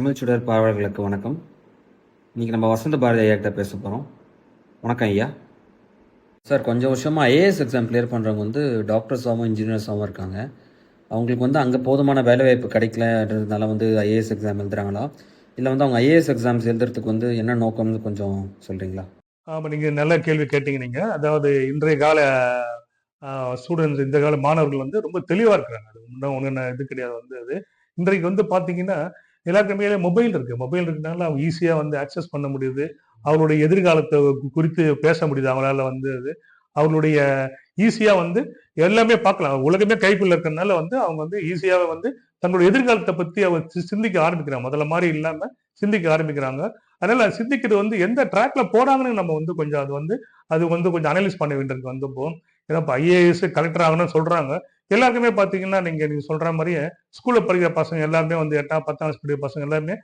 தமிழ் சுடர் பார்வையாளர்களுக்கு வணக்கம். இன்றைக்கி நம்ம வசந்த பாரதி ஐயா கிட்ட பேச போகிறோம். வணக்கம் ஐயா. சார், கொஞ்சம் வருஷமாக ஐஏஎஸ் எக்ஸாம் கிளியர் பண்ணுறவங்க வந்து டாக்டர்ஸாகவும் இன்ஜினியர்ஸாகவும் இருக்காங்க. அவங்களுக்கு வந்து அங்கே போதுமான வேலைவாய்ப்பு கிடைக்கலன்றதுனால வந்து ஐஏஎஸ் எக்ஸாம் எழுதுறாங்களா, இல்லை வந்து அவங்க ஐஏஎஸ் எக்ஸாம்ஸ் எழுதுறதுக்கு வந்து என்ன நோக்கம்னு கொஞ்சம் சொல்கிறீங்களா? ஆமாம், நீங்கள் நல்ல கேள்வி கேட்டீங்க. நீங்கள் அதாவது இன்றைய கால ஸ்டூடெண்ட்ஸ், இந்த கால மாணவர்கள் வந்து ரொம்ப தெளிவாக இருக்கிறாங்க. அது ஒன்றும் இது கிடையாது. அது இன்றைக்கு வந்து பார்த்தீங்கன்னா எல்லாருக்குமே மொபைல் இருக்கு. மொபைல் இருக்கிறதுனால அவங்க ஈஸியாக வந்து ஆக்சஸ் பண்ண முடியுது. அவங்களுடைய எதிர்காலத்தை குறித்து பேச முடியுது. அவங்களால அது அவங்களுடைய ஈஸியா எல்லாமே பார்க்கலாம். உலகமே கைக்குள்ள இருக்கிறதுனால அவங்க ஈஸியாக தங்களுடைய எதிர்காலத்தை பத்தி அவங்க சிந்திக்க ஆரம்பிக்கிறாங்க. முதல்ல மாதிரி இல்லாம சிந்திக்க ஆரம்பிக்கிறாங்க. அதனால சிந்திக்கிறது எந்த ட்ராக்ல போறாங்கன்னு நம்ம கொஞ்சம் அது கொஞ்சம் அனலைஸ் பண்ண வேண்டியிருக்கு. இப்போ ஏன்னா இப்போ ஐஏஎஸ் கலெக்டர் ஆகணும்னு சொல்றாங்க. எல்லாருக்குமே பாத்தீங்கன்னா நீங்க சொல்ற மாதிரியே ஸ்கூல்ல படிக்கிற பசங்க எல்லாருமே 8ஆம் 10ஆம் படிக்கிற பசங்க எல்லாருமே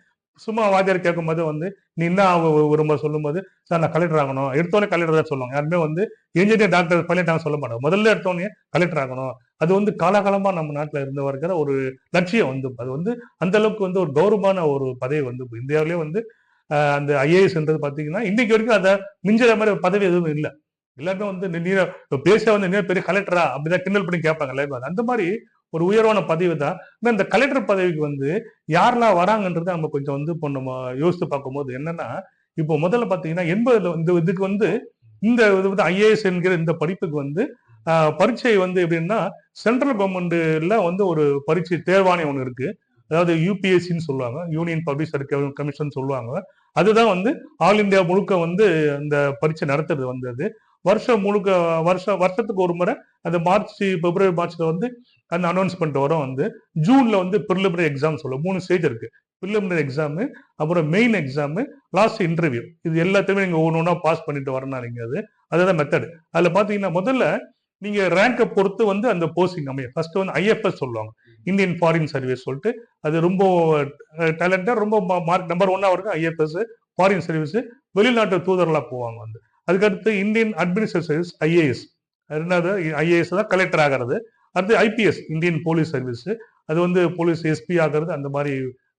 சும்மா வாத்தியார் கேட்கும்போது நீ என்ன விரும்ப சொல்லும்போது, சார் நான் கலெக்டர் ஆகணும், எடுத்தோடனே கலெக்டர் தான் சொல்லுவாங்க. யாருமே இன்ஜினியர் டாக்டர் பைலட் சொல்ல மாட்டாங்க. முதல்ல எடுத்தோடனே கலெக்டர் ஆகணும். அது காலகாலமா நம்ம நாட்டுல இருந்து வருகிற ஒரு லட்சியம். அது அந்த அளவுக்கு ஒரு கௌரவமான ஒரு பதவி இந்தியாவிலேயே அந்த ஐஏஎஸ்ன்றது பாத்தீங்கன்னா இன்னைக்கு வரைக்கும் அதை மிஞ்சுற மாதிரி பதவி எதுவும் இல்லை. எல்லாருமே நீ பேச நீ பெரிய கலெக்டரா அப்படிதான் கிண்டல் பண்ணி கேட்பாங்க. அந்த மாதிரி ஒரு உயர்வான பதவி தான். இந்த கலெக்டர் பதவிக்கு யாரெல்லாம் வராங்கன்றதை நம்ம கொஞ்சம் இப்போ நம்ம யோசித்து பார்க்கும்போது என்னன்னா, இப்போ முதல்ல பாத்தீங்கன்னா 80ல இதுக்கு இந்த ஐஏஎஸ் என்கிற இந்த படிப்புக்கு பரீட்சை எப்படின்னா சென்ட்ரல் கவர்மெண்ட்ல ஒரு பரீட்சை தேர்வாணையம் ஒண்ணு இருக்கு. அதாவது யூபிஎஸ்சின்னு சொல்லுவாங்க, யூனியன் பப்ளிக் சர்வீஸ் கமிஷன் சொல்லுவாங்க. அதுதான் ஆல் இந்தியா முழுக்க இந்த பரீட்சை நடத்துறது அது வருஷம் முழுக்க வருஷத்துக்கு ஒரு முறை அந்த பிப்ரவரி மார்ச்ல அந்த அனௌன்ஸ்மெண்ட் வரும். ஜூன்ல பிரிலிமினரி எக்ஸாம் சொல்லுவோம். 3 ஸ்டேஜ் இருக்கு. பிரிலிமினரி எக்ஸாம், அப்புறம் மெயின் எக்ஸாம், லாஸ்ட் இன்டர்வியூ. இது எல்லாத்தையுமே நீங்க ஒவ்வொன்னா பாஸ் பண்ணிட்டு வரணும். நீங்க அதுதான் மெத்தட். அதுல பாத்தீங்கன்னா முதல்ல நீங்க ரேங்கை பொறுத்து அந்த போஸ்டிங் அமையும். ஃபர்ஸ்ட் ஐஎஃப்எஸ் சொல்லுவாங்க, இந்தியன் ஃபாரின் சர்வீஸ் சொல்லிட்டு. அது ரொம்ப டேலண்டா ரொம்ப மார்க் நம்பர் 1 இருக்கும். ஐஎஃப்எஸ் ஃபாரின் சர்வீஸ், வெளிநாட்டு தூதர்களா போவாங்க. அதுக்கடுத்து இந்தியன் அட்மினிஸ்ட்ரேட்டிவ் சர்வீஸ் ஐஏஎஸ். ரெண்டாவது ஐஏஎஸ் தான் கலெக்டர் ஆகிறது. அடுத்து ஐபிஎஸ் இந்தியன் போலீஸ் சர்வீஸ். அது போலீஸ் எஸ்பி ஆகிறது, அந்த மாதிரி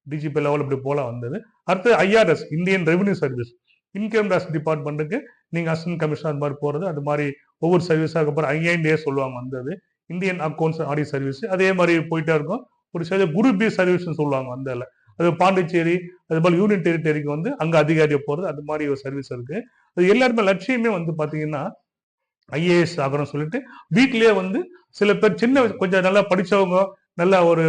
டிஜிபி லெவல் இப்படி போல வந்தது. அடுத்து IRS Indian revenue service, income tax டிபார்ட்மெண்ட்டுக்கு நீங்க அசிஸ்டன்ட் கமிஷனர் அந்த மாதிரி போறது. அது மாதிரி ஒவ்வொரு சர்வீஸாக அப்புறம் ஐஐஏ சொல்லுவாங்க. இந்தியன் அக்கௌண்ட்ஸ் ஆடிட் சர்வீஸ் அதே மாதிரி போயிட்டே இருக்கும். ஒரு சில குரூப் பி சர்வீஸ் சொல்லுவாங்க. அது பாண்டிச்சேரி அது போல யூனியன் டெரிட்டரிக்கு அங்க அதிகாரியை போறது. அது மாதிரி ஒரு சர்வீஸ் இருக்கு. அது எல்லாருமே லட்சியமே பாத்தீங்கன்னா ஐஏஎஸ் ஆகணும்னு சொல்லிட்டு வீட்லயே சில பேர் சின்ன கொஞ்சம் நல்லா படிச்சவங்க, நல்ல ஒரு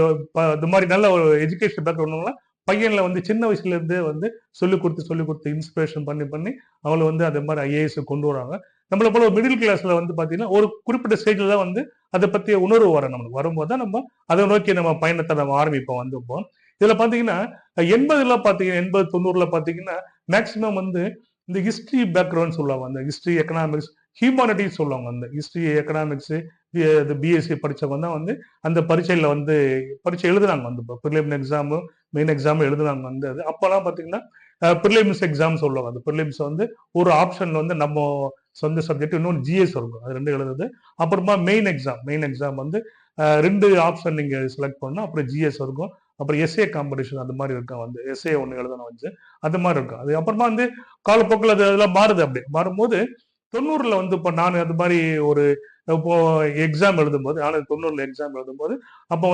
இது மாதிரி நல்ல ஒரு எஜுகேஷன் பேக்ரவுண்ட் பையன்ல சின்ன வயசுல இருந்தே சொல்லிக் கொடுத்து இன்ஸ்பிரேஷன் பண்ணி அவங்கள அது மாதிரி ஐஏஎஸ் கொண்டு வராங்க. நம்மள போல மிடில் கிளாஸ்ல பாத்தீங்கன்னா ஒரு குறிப்பிட்ட ஸ்டேஜ்ல தான் அதை பத்திய உணர்வு வரும். நம்மளுக்கு வரும்போது தான் நம்ம அதை நோக்கி நம்ம பயணத்தை நம்ம ஆரம்பிப்போம். இப்போ இதுல பாத்தீங்கன்னா 80ல பாத்தீங்கன்னா 80 90ல பாத்தீங்கன்னா மேக்சிமம் இந்த ஹிஸ்டரி பேக்ரவுண்ட் சொல்லுவாங்க. அந்த ஹிஸ்டரி, எக்கனாமிக்ஸ், ஹியூமானிட்டிஸ் சொல்லுவாங்க. அந்த ஹிஸ்டரி, எக்கனாமிக்ஸ், பிஎஸ்சி படிச்சவங்க தான் அந்த பரீட்சையில பரீட்சை எழுதுனாங்க. ப்ரிலிமினரி எக்ஸாம், மெயின் எக்ஸாம் எழுதுனாங்க. அது அப்பெல்லாம் பாத்தீங்கன்னா ப்ரிலிம்ஸ் எக்ஸாம் சொல்லுவாங்க. அந்த ப்ரிலிம்ஸ் ஒரு ஆப்ஷன்ல நம்ம சொந்த சப்ஜெக்ட், இன்னொன்று ஜிஎஸ் இருக்கும். அது 2 எழுதுது. அப்புறமா மெயின் எக்ஸாம் 2 ஆப்ஷன் நீங்க செலக்ட் பண்ணணும். அப்புறம் ஜிஎஸ் இருக்கும். அப்புறம் எஸ்ஏ காம்படிஷன் அந்த மாதிரி இருக்கும். எஸ்ஏ ஒண்ணு எழுதணும் அந்த மாதிரி இருக்கும். அது அப்புறமா காலப்போக்கில் அதெல்லாம் மாறுது. அப்படி மாறும்போது 90ல இப்போ நான் அது மாதிரி ஒரு இப்போ எக்ஸாம் எழுதும்போது, நான் 90ல எக்ஸாம் எழுதும்போது அப்போ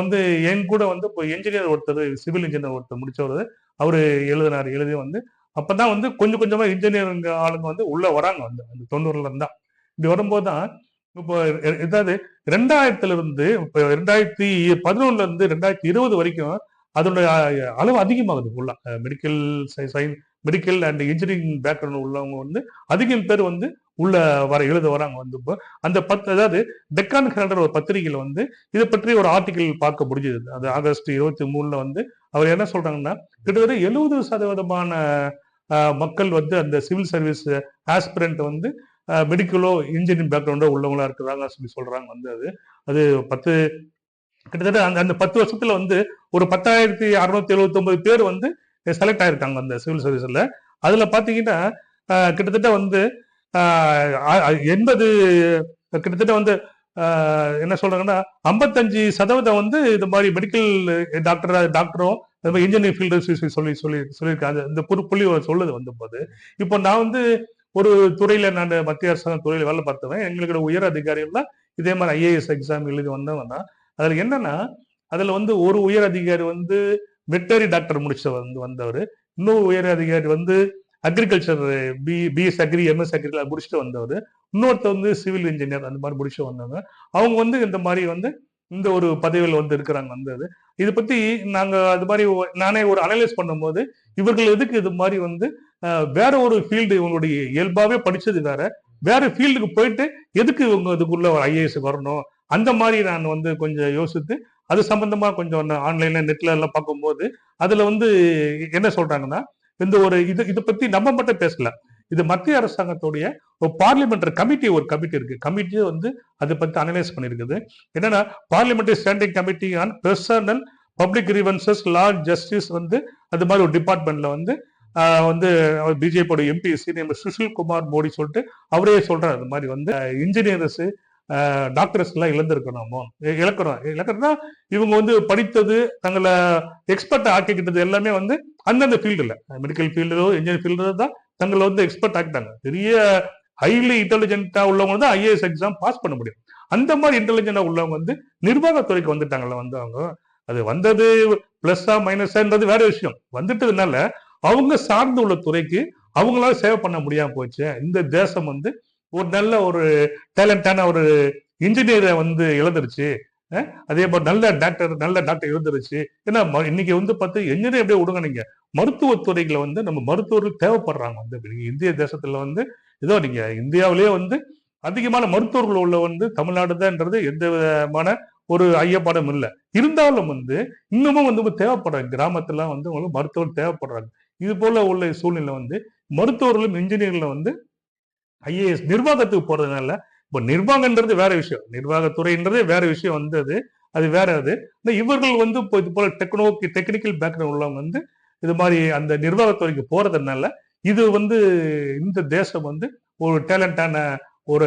என் கூட இப்போ என்ஜினியர் ஒருத்தர், சிவில் இன்ஜினியர் ஒருத்தர் முடிச்சவர், அவரு எழுதினார். எழுதி அப்பதான் கொஞ்சம் கொஞ்சமா இன்ஜினியரிங் ஆளுங்க உள்ள வராங்க. அந்த 90ல இருந்தா இப்படி வரும்போது தான் இப்போ ஏதாவது 2000ல இருந்து இப்போ 2011ல இருந்து 2020 வரைக்கும் அதனுடைய அளவு அதிகமாகுது. ஃபுல்லா medical science, medical and engineering background உள்ளவங்க அதிகம் பேர் உள்ள எழுத வராங்க. இப்போ அந்த அதாவது டெக்கான் கேலண்டர் ஒரு பத்திரிகையில இதை பற்றி ஒரு ஆர்டிகிள் பார்க்க முடிஞ்சது. அது ஆகஸ்ட் 23ல அவர் என்ன சொல்றாங்கன்னா, கிட்டத்தட்ட 70% மக்கள் அந்த சிவில் சர்வீஸ் ஆஸ்பிரண்ட் மெடிக்கலோ இன்ஜினியரிங் பேக்ரவுண்டோ உள்ளவங்களா இருக்கிறாங்க சொல்லி சொல்றாங்க. அது 10 கிட்டத்தட்ட அந்த 10 வருஷத்துல ஒரு 10,679 பேர் செலக்ட் ஆயிருக்காங்க அந்த சிவில் சர்வீஸ்ல. அதுல பாத்தீங்கன்னா கிட்டத்தட்ட 80 கிட்டத்தட்ட என்ன சொல்றாங்கன்னா 55% இது மாதிரி மெடிக்கல் டாக்டரோ அது மாதிரி இன்ஜினியரிங் ஃபீல்டு சொல்லியிருக்காங்க. இந்த புள்ளி சொல்லுது வந்து போது இப்போ நான் வந்து ஒரு துறையில நான் மத்திய அரசாங்க துறையில வேலை பார்த்தவன். எங்களுக்கு உயர் அதிகாரிகள்லாம் இதே மாதிரி ஐஏஎஸ் எக்ஸாம் எழுதி வந்தவன்னா அதுல என்னன்னா அதுல வந்து ஒரு உயர் அதிகாரி வந்து வெட்டரி டாக்டர் முடிச்ச வந்தவர், இன்னொரு உயர் அதிகாரி வந்து agriculture BS agri MS agri முடிச்சுட்டு வந்தவர், இன்னொருத்தர் வந்து சிவில் இன்ஜினியர் அந்த மாதிரி முடிச்சு வந்தவங்க. அவங்க வந்து இந்த மாதிரி வந்து இந்த ஒரு பதவியில் வந்து இருக்கிறாங்க வந்தது. இதை பத்தி நாங்க அது மாதிரி நானே ஒரு அனலைஸ் பண்ணும்போது இவர்கள் எதுக்கு இது மாதிரி வந்து வேற ஒரு ஃபீல்டு இவங்களுடைய இயல்பாவே படிச்சது வேற ஃபீல்டுக்கு போயிட்டு எதுக்கு இவங்க இதுக்குள்ள ஒரு ஐஏஎஸ் வரணும் அந்த மாதிரி நான் வந்து கொஞ்சம் யோசித்து அது சம்பந்தமா கொஞ்சம் ஆன்லைன்ல நெட்ல எல்லாம் பார்க்கும்போது அதுல வந்து என்ன சொல்றாங்கன்னா இந்த ஒரு இதை பத்தி நம்ம மட்டும் பேசல, இது மத்திய அரசாங்கத்துடைய ஒரு பார்லிமெண்டரி கமிட்டி இருக்கு. கமிட்டியே வந்து அதை பத்தி அனலைஸ் பண்ணிருக்குது. என்னன்னா parliamentary standing committee on personal public grievances law justice வந்து அது மாதிரி ஒரு டிபார்ட்மெண்ட்ல வந்து வந்து பிஜேபியோட எம்பி சுஷில் குமார் மோடி சொல்லிட்டு அவரே சொல்றாரு அது மாதிரி வந்து இன்ஜினியர்ஸ் டாக்டர்ஸ் எல்லாம் இழக்கிறோம்னா இவங்க வந்து படித்தது தங்களை எக்ஸ்பர்ட் ஆக்கிக்கிட்டது எல்லாமே வந்து அந்தந்த ஃபீல்டுல மெடிக்கல் ஃபீல்டோ இன்ஜினியரிங் ஃபீல்டோ தான் தங்களை வந்து எக்ஸ்பர்ட் ஆக்கிட்டாங்க. பெரிய ஹைலி இன்டெலிஜென்டா உள்ளவங்க தான் ஐஏஎஸ் எக்ஸாம் பாஸ் பண்ண முடியும். அந்த மாதிரி இன்டெலிஜென்டா உள்ளவங்க வந்து நிர்வாகத்துறைக்கு வந்துட்டாங்கல்ல வந்தவங்க. அது வந்தது பிளஸ்ஸா மைனஸான்றது வேற விஷயம். வந்துட்டதுனால அவங்க சார்ந்து உள்ள துறைக்கு அவங்களால சேவை பண்ண முடியாம போச்சு. இந்த தேசம் வந்து ஒரு நல்ல ஒரு டேலண்டான ஒரு இன்ஜினியரை வந்து இழந்துருச்சு. அதே மாதிரி நல்ல டாக்டர் இழந்துருச்சு. ஏன்னா இன்னைக்கு வந்து பார்த்து என்ஜினியர் எப்படியே விடுங்க, நீங்க மருத்துவத்துறைகளை வந்து நம்ம மருத்துவர்கள் தேவைப்படுறாங்க வந்து இந்திய தேசத்துல வந்து ஏதோ நீங்க இந்தியாவிலேயே வந்து அதிகமான மருத்துவர்கள் உள்ள வந்து தமிழ்நாடு தான்ன்றது எந்த விதமான ஒரு ஐயப்பாடும் இல்லை. இருந்தாலும் வந்து இன்னமும் வந்து தேவைப்படுறாங்க. கிராமத்துல வந்து உங்களுக்கு மருத்துவர் தேவைப்படுறாங்க. இது போல உள்ள சூழ்நிலை வந்து மருத்துவர்களும் இன்ஜினியர்களும் வந்து ஐஏஎஸ் நிர்வாகத்துக்கு போறதுனால இப்போ நிர்வாகம்ன்றது வேற விஷயம், நிர்வாகத்துறைன்றது வேற விஷயம் வந்தது, அது வேற. இவர்கள் வந்து இப்போ இது போல டெக்னிக்கல் பேக்ரவுண்ட் உள்ளவங்க வந்து இது மாதிரி அந்த நிர்வாகத்துறைக்கு போறதுனால இது வந்து இந்த தேசம் வந்து ஒரு டேலண்டான ஒரு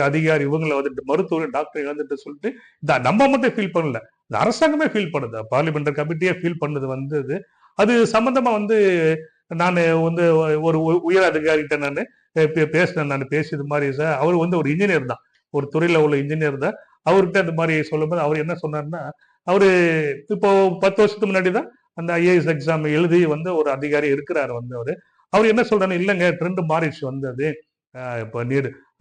அதிகாரி இவங்களை வந்துட்டு மருத்துவர் டாக்டர் இழந்துட்டு சொல்லிட்டு நம்ம மட்டும் ஃபீல் பண்ணல, இந்த அரசாங்கமே ஃபீல் பண்ணுது, பார்லிமெண்டரி கமிட்டியே ஃபீல் பண்ணது வந்தது. அது சம்பந்தமா வந்து நான் வந்து ஒரு உயர் அதிகாரிகிட்ட நான் பேசினேன். பேசியது மாதிரி சார் அவர் வந்து ஒரு இன்ஜினியர் தான், ஒரு துறையில உள்ள இன்ஜினியர் தான். அவர்கிட்ட இந்த மாதிரி சொல்லும்போது அவர் என்ன சொன்னார்னா அவரு இப்போ 10 வருஷத்துக்கு முன்னாடி தான் அந்த ஐஏஎஸ் எக்ஸாம் எழுதி வந்து ஒரு அதிகாரி இருக்கிறாரு வந்து அவர் என்ன சொல்றாரு, இல்லைங்க ட்ரெண்ட் மாறிடுச்சு வந்தது. இப்போ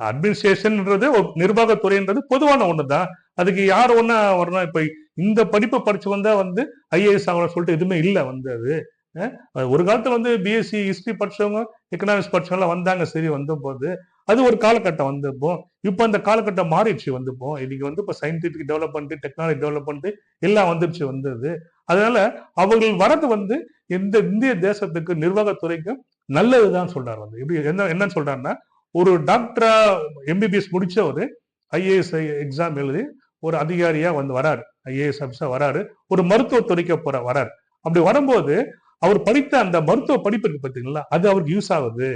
அட்மினிஸ்ட்ரேஷன்ன்றது நிர்வாகத்துறைன்றது பொதுவான ஒண்ணுதான், அதுக்கு யார் ஒன்னா வரணும். இப்ப இந்த படிப்பை படிச்சு வந்தா வந்து ஐஏஎஸ் ஆகணும் சொல்லிட்டு எதுவுமே இல்லை வந்தது. ஒரு காலத்துல வந்து பிஎஸ்சி ஹிஸ்டரி படிச்சவங்க எக்கனாமிக்ஸ் படிச்சவங்க வந்தாங்க, சரி வந்த போது அது ஒரு காலகட்டம் வந்தப்போ. இப்போ அந்த காலகட்டம் மாறிடுச்சு வந்துப்போ. இன்னைக்கு வந்து இப்போ சயின்டிபிக் டெவலப்மெண்ட் டெக்னாலஜி டெவலப்மெண்ட் எல்லாம் வந்துருச்சு வந்தது. அதனால அவர்கள் வரது வந்து இந்த இந்திய தேசத்துக்கு நிர்வாகத்துறைக்கும் நல்லதுதான் சொல்றாரு. வந்து இப்படி என்னன்னு சொல்றாருன்னா ஒரு டாக்டரா எம்பிபிஎஸ் முடிச்ச ஒரு ஐஏஎஸ் எக்ஸாம் எழுதி ஒரு அதிகாரியா வந்து வராரு, ஐஏஎஸ் ஆஃபீஸா வராரு, ஒரு மருத்துவத்துறைக்கு வராரு. அப்படி வரும்போது அவர் படித்த அந்த மருத்துவ படிப்பு இருக்கு பார்த்தீங்களா, அது அவருக்கு யூஸ் ஆகுது.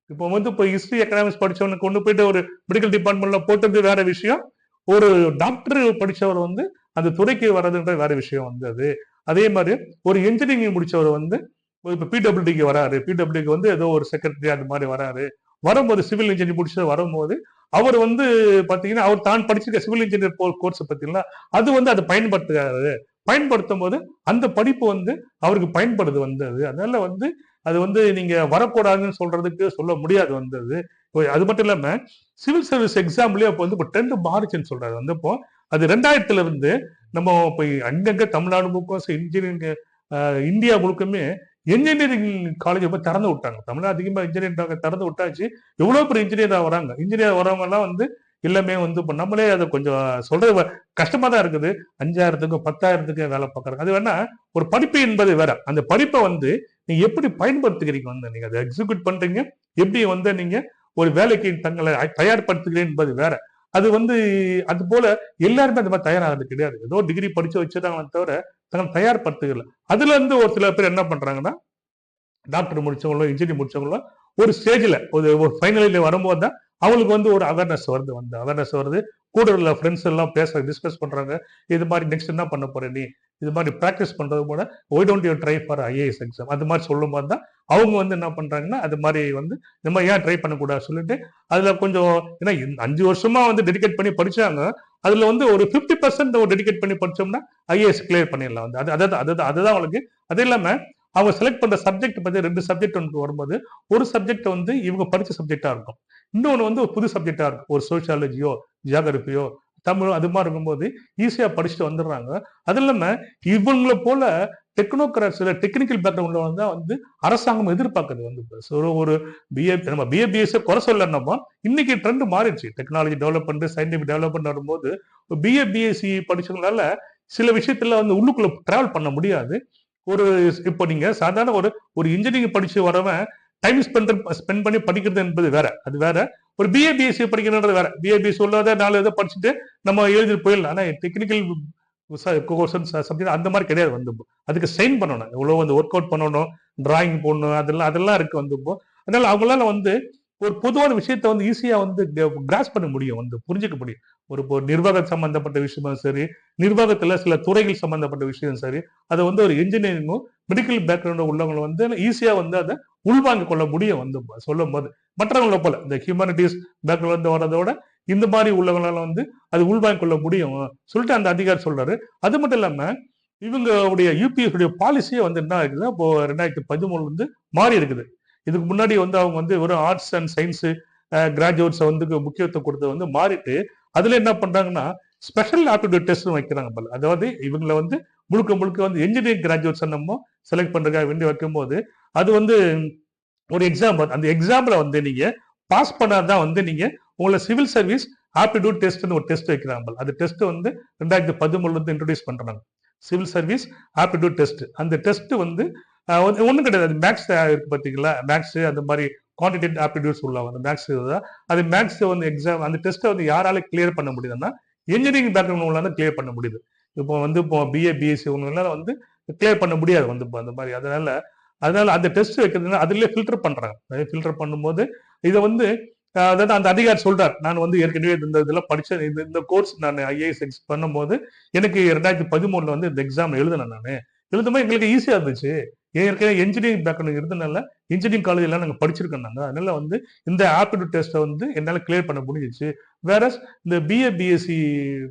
இப்போ வந்து இப்போ ஹிஸ்டரி எக்கனாமிக்ஸ் படிச்சவனுக்கு கொண்டு போயிட்டு ஒரு மெடிக்கல் டிபார்ட்மெண்ட்ல போட்டது வேற விஷயம், ஒரு டாக்டர் படிச்சவர் வந்து அந்த துறைக்கு வர்றதுன்ற வேற விஷயம் வந்து அது. அதே மாதிரி ஒரு இன்ஜினியரிங் முடிச்சவர் வந்து இப்போ பிடபிள்யூடிக்கு வராரு, பிடபிள்யூக்கு வந்து ஏதோ ஒரு செக்ரட்டரி அந்த மாதிரி வராரு. வரும்போது சிவில் இன்ஜினியர் முடிச்சு வரும்போது அவர் வந்து பாத்தீங்கன்னா அவர் தான் படிச்சிருக்க சிவில் இன்ஜினியர் கோர்ஸ் பார்த்தீங்கன்னா அது வந்து அதை பயன்படுத்துறாரு. பயன்படுத்தும் போது அந்த படிப்பு வந்து அவருக்கு பயன்படுது வந்தது. அதனால வந்து அது வந்து நீங்க வரக்கூடாதுன்னு சொல்ல முடியாது வந்தது. அது மட்டும் இல்லாம சிவில் சர்வீஸ் எக்ஸாம்லயே அப்போ வந்து இப்போ ட்ரெண்ட் மாறுச்சுன்னு சொல்றாரு. வந்து இப்போ அது 2000ல இருந்து நம்ம இப்போ அங்கங்க தமிழ்நாடு முழுக்க இன்ஜினியரிங் இந்தியா முழுக்கமே இன்ஜினியரிங் காலேஜ் திறந்து விட்டாங்க. தமிழ்நாடு அதிகமா இன்ஜினியரிங் திறந்து விட்டாச்சு. எவ்வளவு பேர் இன்ஜினியரா வராங்க. இன்ஜினியர் வரவங்க எல்லாம் வந்து எல்லாமே வந்து இப்போ நம்மளே அதை கொஞ்சம் சொல்றது கஷ்டமா தான் இருக்குது. 5000க்கும் 10,000க்கும் வேலை பார்க்கறாங்க. அது வேணா ஒரு படிப்பு என்பது வேற. அந்த படிப்பை வந்து நீங்க எப்படி பயன்படுத்துகிறீங்க வந்து நீங்க அதை எக்ஸிக்யூட் பண்றீங்க, எப்படி வந்து நீங்க ஒரு வேலைக்கு தங்களை தயார்படுத்துகிறேன் என்பது வேற. அது வந்து அது போல எல்லாருமே அந்த மாதிரி தயாராகிறது கிடையாது. ஏதோ டிகிரி படிச்சு வச்சிருக்காங்களே தவிர தங்களை தயார்படுத்துகல. அதுல இருந்து ஒரு சில பேர் என்ன பண்றாங்கன்னா டாக்டர் முடிச்சவங்களோ இன்ஜினியர் முடிச்சவங்களோ ஒரு ஸ்டேஜ்ல ஒரு ஃபைனல் வரும்போது தான் அவங்களுக்கு வந்து ஒரு அவேர்னஸ் வருது. கூட உள்ள ஃப்ரெண்ட்ஸ் எல்லாம் டிஸ்கஸ் பண்றாங்க. இது மாதிரி நெக்ஸ்ட் என்ன பண்ண போற நீ, இது மாதிரி பிராக்டிஸ் பண்றது கூட why don't you try for IAS exam, அது மாதிரி சொல்லும் போது தான் அவங்க வந்து என்ன பண்றாங்கன்னா அது மாதிரி வந்து நம்ம ஏன் ட்ரை பண்ணக்கூடாது சொல்லிட்டு அதுல கொஞ்சம், ஏன்னா 5 வருஷமா வந்து டெடிகேட் பண்ணி படிச்சாங்க. அதுல வந்து ஒரு 50% டெடிகேட் பண்ணி படிச்சோம்னா ஐஏஎஸ் கிளியர் பண்ணிடலாம். வந்து அதுதான் அவங்களுக்கு. அது இல்லாம அவங்க செலக்ட் பண்ற சப்ஜெக்ட் பத்தி 2 சப்ஜெக்ட் வந்து வரும்போது, ஒரு சப்ஜெக்ட் வந்து இவங்க படிச்ச சப்ஜெக்டா இருக்கும், இன்னொன்னு வந்து ஒரு புது சப்ஜெக்டா இருக்கும். ஒரு சோசியாலஜியோ ஜியாகிரபியோ தமிழோ அது மாதிரி இருக்கும்போது ஈஸியா படிச்சுட்டு வந்துடுறாங்க. அது இல்லாம இவங்களை போல டெக்னோகிராட்ஸ் டெக்னிக்கல் பேக்ரவுண்ட்ல வந்து வந்து அரசாங்கம் எதிர்பார்க்குது வந்து ஒரு பிஏ நம்ம பிஏபிஎஸ் குறை சொல்ல நம்ம இன்னைக்கு ட்ரெண்ட் மாறிடுச்சு. டெக்னாலஜி டெவலப்மெண்ட் சயின்டிபிக் டெவலப்மெண்ட் வரும்போது பிஏபிஎஸ்சி படிச்சவங்களால சில விஷயத்துல வந்து உள்ளுக்குள்ள டிராவல் பண்ண முடியாது. ஒரு இப்போ நீங்க சாதாரண ஒரு இன்ஜினியரிங் படிச்சு வரவன் டைம் ஸ்பெண்ட் பண்ணி படிக்கிறது என்பது வேற, அது வேற. ஒரு பிஏபிஎஸ்சி படிக்கிறது வேற. பிஏபிஎஸ்சி உள்ளத 4 இதை படிச்சுட்டு நம்ம எழுதிட்டு போயிடலாம். ஆனா டெக்னிக்கல் சப்ஜெக்ட் அந்த மாதிரி கிடையாது வந்து. அதுக்கு ஸ்ட்ரெயின் பண்ணணும், எவ்வளவு வந்து ஒர்க் அவுட் பண்ணணும், டிராயிங் போடணும், அதெல்லாம் இருக்கு வந்து. அதனால அவங்களால வந்து ஒரு பொதுவான விஷயத்த வந்து ஈஸியா வந்து கிராஸ் பண்ண முடியும், வந்து புரிஞ்சுக்க முடியும். இப்போ நிர்வாக சம்பந்தப்பட்ட விஷயமும் சரி, நிர்வாகத்துல சில துறைகள் சம்பந்தப்பட்ட விஷயம் சரி, அதை வந்து ஒரு இன்ஜினியரிங்கும் மெடிக்கல் பேக்ரவுண்ட் உள்ளவங்க வந்து ஈஸியா வந்து அதை உள்வாங்கிக் கொள்ள முடியும் வந்து சொல்லும் போது. மற்றவங்களை போல இந்த ஹியூமானிட்டிஸ் பேக்ரவுண்ட் வரதோட இந்த மாதிரி உள்ளவங்களால வந்து அது உள்வாங்கிக் கொள்ள முடியும் சொல்லிட்டு அந்த அதிகாரி சொல்றாரு. அது மட்டும் இல்லாம இவங்களுடைய யூபிஎஸ் உடைய பாலிசியே வந்து என்ன இருக்குதுன்னா இப்போ 2013 வந்து மாறி இருக்குது. இதுக்கு முன்னாடி வந்து அவங்க வந்து ஒரு ஆர்ட்ஸ் அண்ட் சயின்ஸ் கிராஜுவேட்ஸ் வந்து முக்கியத்துவம் கொடுத்து வந்து மாறிட்டு அதுல என்ன பண்றாங்கன்னா ஸ்பெஷல் ஆப்டிடியூட் டெஸ்ட் வைக்கிறாங்க போல. அதாவது இவங்களை வந்து முழுக்க வந்து என்ஜினியரிங் கிராஜுவேட்ஸ் நம்ம செலக்ட் பண்றதுக்காக வேண்டி வைக்கும் போது அது வந்து ஒரு எக்ஸாம், அந்த எக்ஸாம்ல வந்து நீங்க பாஸ் பண்ணாதான் வந்து நீங்க உங்களை சிவில் சர்வீஸ் ஆப்டிடியூட் டெஸ்ட்னு ஒரு டெஸ்ட் வைக்கிறாங்க. அந்த டெஸ்ட் வந்து 2013 வந்து இன்ட்ரோடியூஸ் பண்றாங்க, சிவில் சர்வீஸ் ஆப்டிடியூட் டெஸ்ட். அந்த டெஸ்ட் வந்து ஒன்றும் கிடையாது, மேக்ஸ் இருக்கு பார்த்தீங்களா, மேக்ஸ் அந்த மாதிரி குவான்டிடேட்டிவ் ஆப்டிடியூட்ஸ் உள்ளவங்க மேக்ஸ் அது மேக்ஸ் வந்து எக்ஸாம். அந்த டெஸ்ட்டை வந்து யாரால கிளியர் பண்ண முடியுதுன்னா இன்ஜினியரிங் பேக்ரவுண்ட் உள்ளால கிளியர் பண்ண முடியுது. இப்போ பிஏ பிஎஸ்சி உங்களால வந்து கிளியர் பண்ண முடியாது வந்து அந்த மாதிரி. அதனால அந்த டெஸ்ட் வைக்கிறதுனா அதுலயே ஃபில்டர் பண்றாங்க. ஃபில்டர் பண்ணும்போது இதை வந்து அதாவது அந்த அதிகாரி சொல்றாரு, நான் வந்து ஏற்கனவே இந்த இதெல்லாம் படிச்ச இந்த கோர்ஸ் நான் ஐஏஎஸ் பண்ணும்போது எனக்கு 2013 வந்து இந்த எக்ஸாம் எழுதினேன். நான் எழுதும்போது எங்களுக்கு ஈஸியா இருந்துச்சு, ஏற்கனவே இன்ஜினியரிங் பேக்ரவுண்ட் இருந்தனால இன்ஜினியரிங் காலேஜ் எல்லாம் நாங்கள் படிச்சிருக்கோம் நாங்க. அதனால வந்து இந்த ஆப்டிடியூட் டெஸ்ட்டை வந்து என்னால கிளியர் பண்ண முடிஞ்சிச்சு. வேற இந்த பிஏ பிஎஸ்சி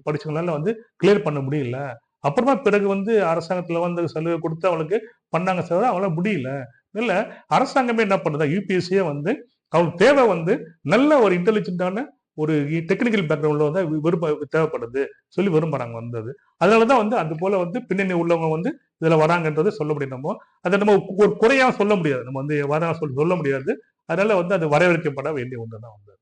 படிச்சவங்களால வந்து கிளியர் பண்ண முடியல. அப்புறமா பிறகு வந்து அரசாங்கத்துல வந்து சலுகை கொடுத்து அவங்களுக்கு பண்ணாங்க சார், அவங்களால முடியல. இல்ல அரசாங்கமே என்ன பண்ணுதா, யூபிஎஸ்சியே வந்து அவங்களுக்கு தேவை வந்து நல்ல ஒரு இன்டெலிஜென்டான ஒரு டெக்னிக்கல் பேக்ரவுண்ட்ல வந்து தேவைப்படுது சொல்லி விரும்புறாங்க வந்தது. அதனாலதான் வந்து அது போல வந்து பின்னணி உள்ளவங்க வந்து இதுல வராங்கன்றதை சொல்ல முடியும். அதை நம்ம ஒரு குறையா சொல்ல முடியாது, நம்ம வந்து சொல்ல முடியாது. அதனால வந்து அது வரவேற்கப்பட வேண்டிய ஒன்றுதான் வந்து.